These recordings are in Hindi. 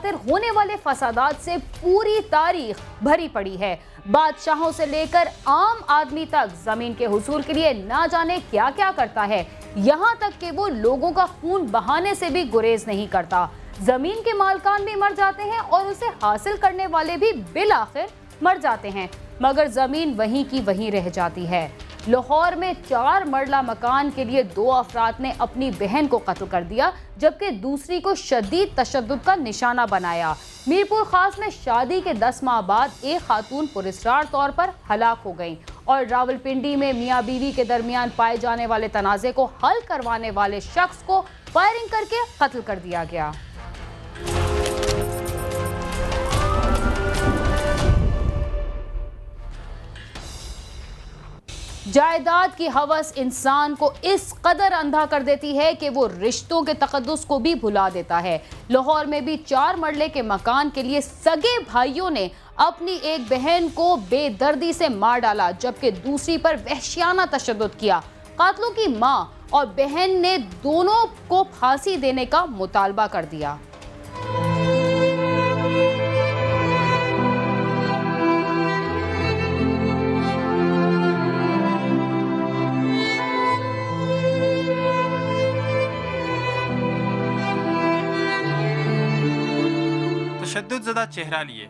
खातिर होने वाले फसादात से पूरी तारीख भरी पड़ी है। बादशाहों से लेकर आम आदमी तक जमीन के हुसूल के लिए ना जाने क्या क्या करता है। यहाँ तक कि वो लोगों का खून बहाने से भी गुरेज नहीं करता। जमीन के मालकान भी मर जाते हैं और उसे हासिल करने वाले भी बिल आखिर मर जाते हैं, मगर जमीन वहीं की वहीं रह जाती है। लाहौर में 4 मरला मकान के लिए 2 अफराद ने अपनी बहन को कत्ल कर दिया, जबकि दूसरी को शदीद तशद्दुद का निशाना बनाया। मीरपुर खास में शादी के 10 माह बाद एक खातून पुरस्कार तौर पर हलाक हो गई और रावलपिंडी में मियाँ बीवी के दरमियान पाए जाने वाले तनाज़े को हल करवाने वाले शख्स को फायरिंग करके कत्ल कर दिया गया। जायदाद की हवस इंसान को इस कदर अंधा कर देती है कि वो रिश्तों के तकद्दुस को भी भुला देता है। लाहौर में भी 4 मरले के मकान के लिए सगे भाइयों ने अपनी एक बहन को बेदर्दी से मार डाला, जबकि दूसरी पर वहशियाना तशद्दुद किया। कातलों की मां और बहन ने दोनों को फांसी देने का मुतालबा कर दिया। तशद्दुद-ज़दा चेहरा लिए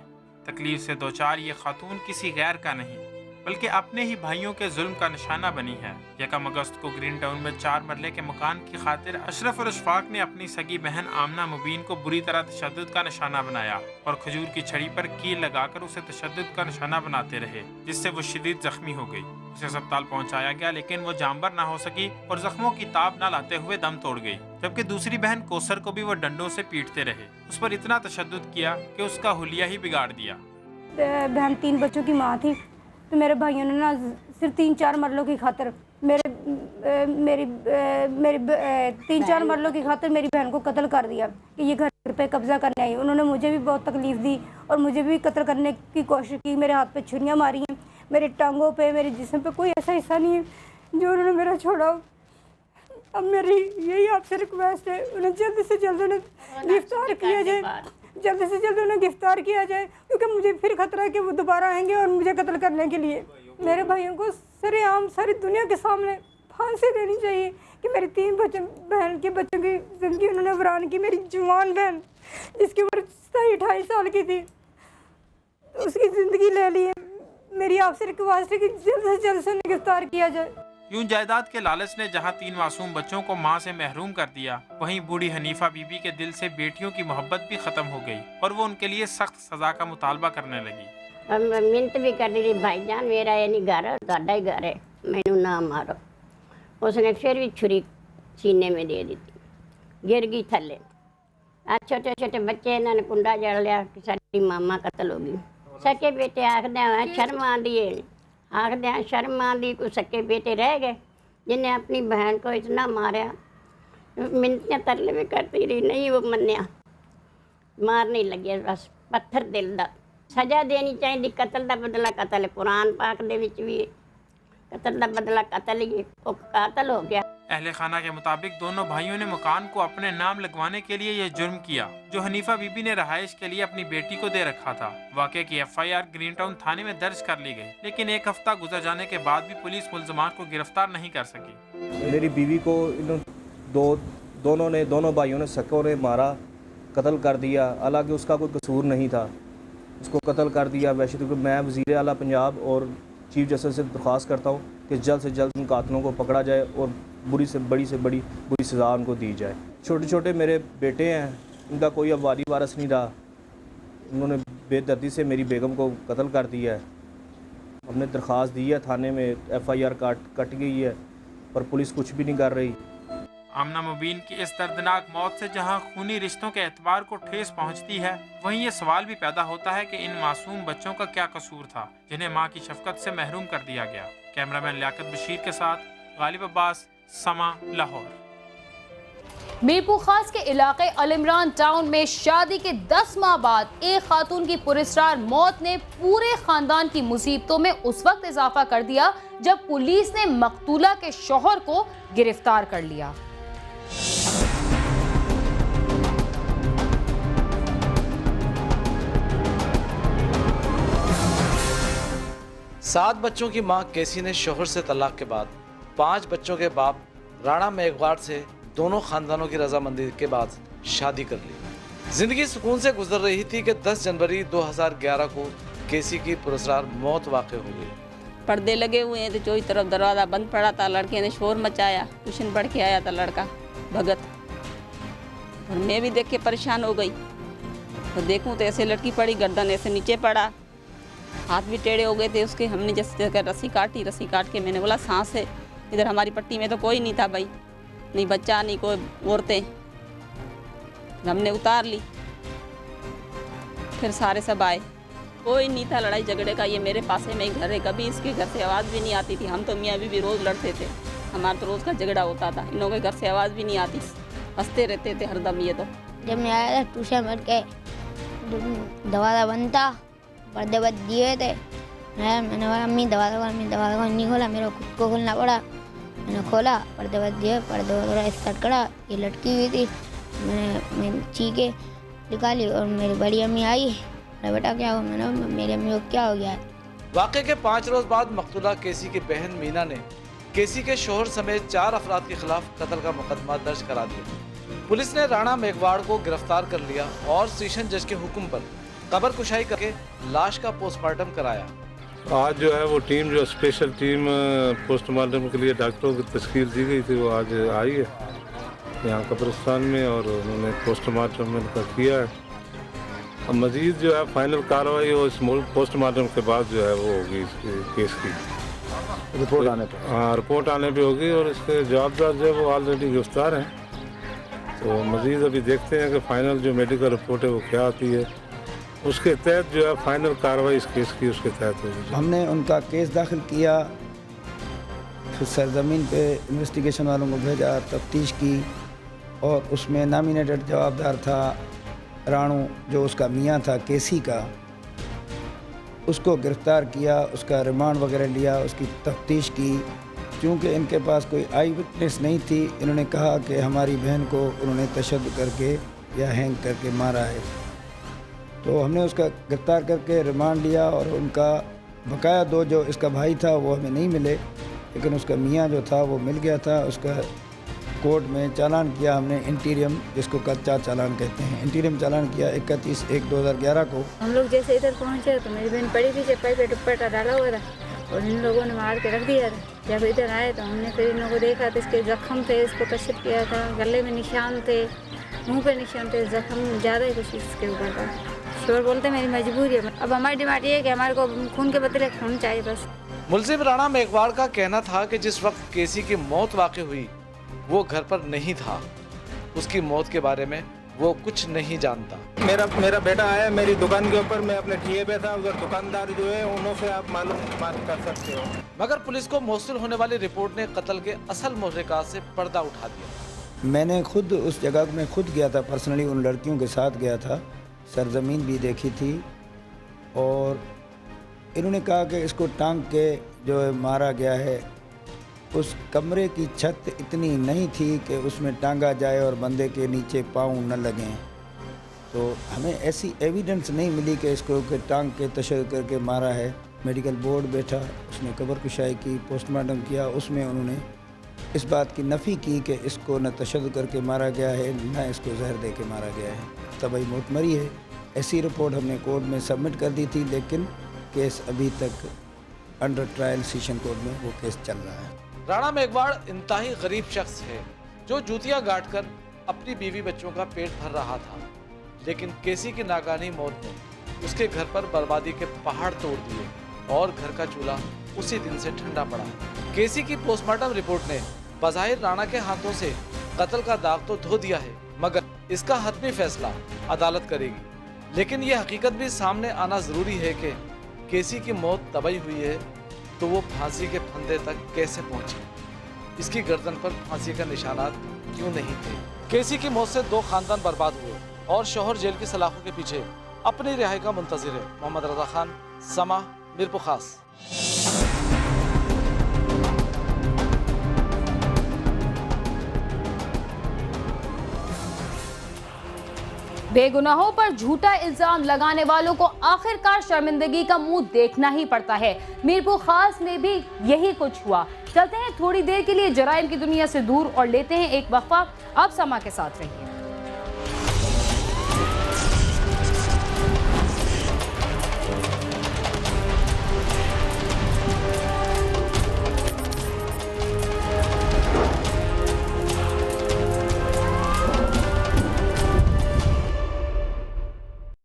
तकलीफ से दो चार ये खातून किसी गैर का नहीं बल्कि अपने ही भाइयों के जुल्म का निशाना बनी है। 1 अगस्त को ग्रीन टाउन में 4 मरले के मकान की खातिर अशरफ और अशफाक ने अपनी सगी बहन आमना मुबीन को बुरी तरह तशद्दुद का निशाना बनाया और खजूर की छड़ी पर कील लगाकर उसे तशद्दुद का निशाना बनाते रहे, जिससे वो शदीद जख्मी हो गई। उसे अस्पताल पहुंचाया गया, लेकिन वो जानबर ना हो सकी और जख्मों की ताब न लाते हुए दम तोड़ गई। जबकि दूसरी बहन कोसर को भी वो डंडों से पीटते रहे। उस पर इतना तशद्दुद किया कि उसका हुलिया ही बिगाड़ दिया। बहन 3 बच्चों की माँ थी, तो मेरे भाइयों ने ना सिर्फ 3-4 मरलों की खातिर मेरी 3-4 मरलों की खातिर मेरी बहन को कत्ल कर दिया कि ये घर पे कब्जा करने आई। उन्होंने मुझे भी बहुत तकलीफ दी और मुझे भी कत्ल करने की कोशिश की। मेरे हाथ पे छुरियाँ मारी हैं, मेरे टांगों पे, मेरे जिस्म पे कोई ऐसा हिस्सा नहीं है जो उन्होंने मेरा छोड़ा। अब मेरी यही आपसे रिक्वेस्ट है, उन्हें जल्द से जल्द उन्हें गिरफ्तार किया जाए, जल्द से जल्द उन्हें गिरफ्तार किया जाए, क्योंकि मुझे फिर खतरा है कि वो दोबारा आएंगे और मुझे कत्ल करने के लिए। मेरे भाइयों को सरेआम सारी दुनिया के सामने फांसी देनी चाहिए कि मेरी 3 बहन के बच्चों की ज़िंदगी उन्होंने वीरान की। मेरी जवान बहन जिसकी उम्र 27-28 साल की थी, उसकी ज़िंदगी ले ली है। मेरी आपसे रिक्वेस्ट है कि जल्द से जल्द से उन्हें गिरफ्तार किया जाए। यूं जायदाद के लालच ने जहां 3 मासूम बच्चों को मां से महरूम कर दिया, वहीं बूढ़ी हनीफा बीबी के दिल से बेटियों की मोहब्बत भी खत्म हो गई और वो उनके लिए सख्त सजा का मुतालबा करने लगी। मिन्नत भी कर रही, भाईजान मेरा ये नहीं घर है, तुहाडा ही घर है, मैनू ना मारो। उसने फिर भी छुरी सीने में दे दी, गिर गई थले। आज छोटे छोटे बच्चे इन्होंने कुंडा जड़ लिया कि साडी मामा कत्ल हो गई। सके बेटे आखदे शर्म आंदी है, आखदे शर्म आंदी, कोई सके बेटे रह गए जिन्हें अपनी बहन को इतना मारा। मिन्नतें तरले में करती रही, नहीं वो मन्या, मार नहीं लगे, बस पत्थर दिल दा। सजा देनी चाहिए, कतल का बदला कतल है। कुरान पाक दे विच भी कतल का बदला कतल ही, वो कातल हो गया। अहले खाना के मुताबिक दोनों भाइयों ने मकान को अपने नाम लगवाने के लिए यह जुर्म किया, जो हनीफा बीबी ने रहाइश के लिए अपनी बेटी को दे रखा था। वाक़े की FIR ग्रीन टाउन थाने में दर्ज कर ली गई, लेकिन 1 हफ्ता गुजर जाने के बाद भी पुलिस मुल्ज़मान को गिरफ्तार नहीं कर सकी। मेरी बीवी को दोनों भाइयों ने सकों ने मारा, कत्ल कर दिया। हालांकि उसका कोई कसूर नहीं था, उसको कत्ल कर दिया। वैसे तो मैं वज़ीर आला पंजाब और चीफ जस्टिस से दरख्वास्त करता हूँ कि जल्द से जल्द उन कातलों को पकड़ा जाए और बुरी से बड़ी सज़ा उनको दी जाए। छोटे छोटे मेरे बेटे हैं, उनका कोई अब वारी वारस नहीं रहा। उन्होंने बेदर्दी से मेरी बेगम को कत्ल कर दिया है। हमने दरख्वास्त दी है थाने में, FIR कट गई है, पर पुलिस कुछ भी नहीं कर रही। आमना मुबीन की इस दर्दनाक मौत से जहां खूनी रिश्तों के एतबार को ठेस पहुंचती है, वहीं ये सवाल भी पैदा होता है कि इन मासूम बच्चों का क्या कसूर था जिन्हें मां की शफकत से महरूम कर दिया गया। कैमरामैन लियाकत बशीर के साथ गालिब अब्बास, समा, लाहौर। मीरपुर खास के इलाके अल-इमरान टाउन में शादी के 10 माह बाद एक खातून की पुरस्कार मौत ने पूरे खानदान की मुसीबतों में उस वक्त इजाफा कर दिया जब पुलिस ने मकतूला के शौहर को गिरफ्तार कर लिया। 7 बच्चों की मां केसी ने शोहर से तलाक के बाद 5 बच्चों के बाप राणा मेघवाड़ से दोनों खानदानों की रजामंदी के बाद शादी कर ली। जिंदगी सुकून से गुजर रही थी कि 10 जनवरी 2011 को केसी की पुरस्कार मौत वाक़ हो गई। पर्दे लगे हुए हैं तो चौरी तरफ दरवाज़ा बंद पड़ा था। लड़के ने शोर मचाया, ट्यूशन पढ़ के आया था लड़का भगत, और मैं भी देख के परेशान हो गई। तो देखूं तो ऐसे लड़की पड़ी, गर्दन ऐसे नीचे पड़ा, हाथ भी टेढ़े हो गए थे उसके। हमने जैसे रस्सी काटी, रस्सी काट के मैंने बोला सांस है। इधर हमारी पट्टी में तो कोई नहीं था भाई, नहीं बच्चा नहीं कोई औरतें। हमने उतार ली, फिर सारे सब आए, कोई नहीं था लड़ाई झगड़े का। ये मेरे पास में ही घर है, कभी इसके घर से आवाज़ भी नहीं आती थी। हम तो मियाँ बीवी रोज़ लड़ते थे, हमारा तो रोज़ का झगड़ा होता था। इन लोगों के घर से आवाज़ भी नहीं आती, हंसते रहते थे हरदम। ये तो जब मैं आया था ट्यूशन पढ़ के, दरवाज़ा बंद था, पर्दे बंद दिए थे। मैंने बोला अम्मी दरवाज़ा खोल, अम्मी दरवाज़ा खोल, नहीं खोला, मेरे को खुद को खोलना पड़ा। मैंने खोला, पर्दे बंद दिए, पर्दे थोड़ा स्टार्ट करा, ये लटकी हुई थी। मैं चीखे निकाली और मेरी बड़ी अम्मी आई, अरे बेटा क्या हुआ? मैंने मेरी अम्मी को क्या हो गया है? वाक़े के 5 रोज बाद मकतूला केसी की बहन मीना ने केसी के शोहर समेत 4 अफराद के खिलाफ कत्ल का मुकदमा दर्ज करा दिया। पुलिस ने राणा मेघवाड़ को गिरफ्तार कर लिया और सेशन जज के हुक्म पर कब्र कुशाई करके लाश का पोस्टमार्टम कराया। आज जो है वो टीम, जो स्पेशल टीम पोस्टमार्टम के लिए डॉक्टरों की तश्कील दी गई थी, वो आज आई है यहाँ कब्रिस्तान में, और उन्होंने पोस्टमार्टम इनका किया है। अब मजीद जो है फाइनल कार्रवाई वो इस पोस्टमार्टम के बाद जो है वो होगी इस केस की रिपोर्ट आने पर। हाँ, रिपोर्ट आने पे होगी, और इसके जवाबदार जो है वो ऑलरेडी गिरफ्तार हैं। तो मजीद अभी देखते हैं कि फाइनल जो मेडिकल रिपोर्ट है वो क्या आती है, उसके तहत जो है फाइनल कार्रवाई इस केस की उसके तहत होगी। हमने उनका केस दाखिल किया, फिर सरजमीन पे इन्वेस्टिगेशन वालों को भेजा, तफ्तीश की, और उसमें नॉमिनेटेड जवाबदार था राणू, जो उसका मियाँ था केसी का, उसको गिरफ़्तार किया, उसका रिमांड वगैरह लिया, उसकी तफ्तीश की। चूँकि इनके पास कोई आई विटनेस नहीं थी, इन्होंने कहा कि हमारी बहन को उन्होंने तशद्दुद करके या हैंग करके मारा है। तो हमने उसका गिरफ़्तार करके रिमांड लिया, और उनका बकाया 2 जो इसका भाई था वो हमें नहीं मिले, लेकिन उसका मियाँ जो था वो मिल गया था। उसका कोर्ट में चालान किया हमने, इंटीरियम, जिसको कच्चा चालान कहते हैं, इंटीरियम चालान किया 31/1/2011 को। हम लोग जैसे इधर पहुंचे तो मेरी बहन पड़ी थी, चप्पल पे दुपट्टा डाला हुआ था, और इन लोगों ने मार के रख दिया था। जब इधर आए तो हमने फिर इन लोगों को देखा तो इसके जख्म थे, इसको कशिफ किया था, गले में निशान थे, मुंह पे निशान थे, जख्म ज़्यादा ही कुछ इसके ऊपर था। शोर बोलते मेरी मजबूरी है। अब हमारी डिमांड ये है कि हमारे को खून के बदले खून चाहिए बस। मुलजिम राणा मेघवाड़ का कहना था कि जिस वक्त केसी की मौत वाक़ हुई वो घर पर नहीं था, उसकी मौत के बारे में वो कुछ नहीं जानता। मेरा बेटा आया मेरी दुकान के ऊपर, मैं अपने ठिए पे था, उधर दुकानदार जो है उन्होंने आप मालूम कर सकते हो। मगर पुलिस को मौसूल होने वाली रिपोर्ट ने कत्ल के असल मुहर्रिकात से पर्दा उठा दिया। मैंने खुद उस जगह में खुद गया था, पर्सनली उन लड़कियों के साथ गया था, सरजमीन भी देखी थी, और इन्होंने कहा कि इसको टांग के जो है मारा गया है। उस कमरे की छत इतनी नहीं थी कि उसमें टांगा जाए और बंदे के नीचे पाँव न लगें, तो हमें ऐसी एविडेंस नहीं मिली कि इसको के टांग के तशद्दुद करके मारा है। मेडिकल बोर्ड बैठा, उसने कब्र कुशाई की, पोस्टमार्टम किया, उसमें उन्होंने इस बात की नफ़ी की कि इसको न तशद्दुद करके मारा गया है, न इसको जहर दे के मारा गया है, तबाही मौत मरी है। ऐसी रिपोर्ट हमने कोर्ट में सबमिट कर दी थी, लेकिन केस अभी तक अंडर ट्रायल सेशन कोर्ट में वो केस चल रहा है। राणा मेघवाड़ इंतहाई गरीब शख्स है जो जूतियां गाड़ कर अपनी बीवी बच्चों का पेट भर रहा था, लेकिन केसी की नाकानी मौत ने उसके घर पर बर्बादी के पहाड़ तोड़ दिए और घर का चूल्हा उसी दिन से ठंडा पड़ा। केसी की पोस्टमार्टम रिपोर्ट ने बज़ाहिर राणा के हाथों से कत्ल का दाग तो धो दिया है, मगर इसका हतमी फैसला अदालत करेगी। लेकिन यह हकीकत भी सामने आना जरूरी है कि केसी की मौत तबाही हुई है तो वो फांसी के फंदे तक कैसे पहुंचे, इसकी गर्दन पर फांसी का निशानात क्यों नहीं थे। केसी की मौत से 2 खानदान बर्बाद हुए और शौहर जेल की सलाखों के पीछे अपनी रिहाई का मुंतजिर है। मोहम्मद रजा खान, समा, मीरपुर खास। बेगुनाहों पर झूठा इल्जाम लगाने वालों को आखिरकार शर्मिंदगी का मुंह देखना ही पड़ता है। मीरपुर खास में भी यही कुछ हुआ। चलते हैं थोड़ी देर के लिए जराइम की दुनिया से दूर और लेते हैं एक वक्फा। अब समा के साथ रहिए।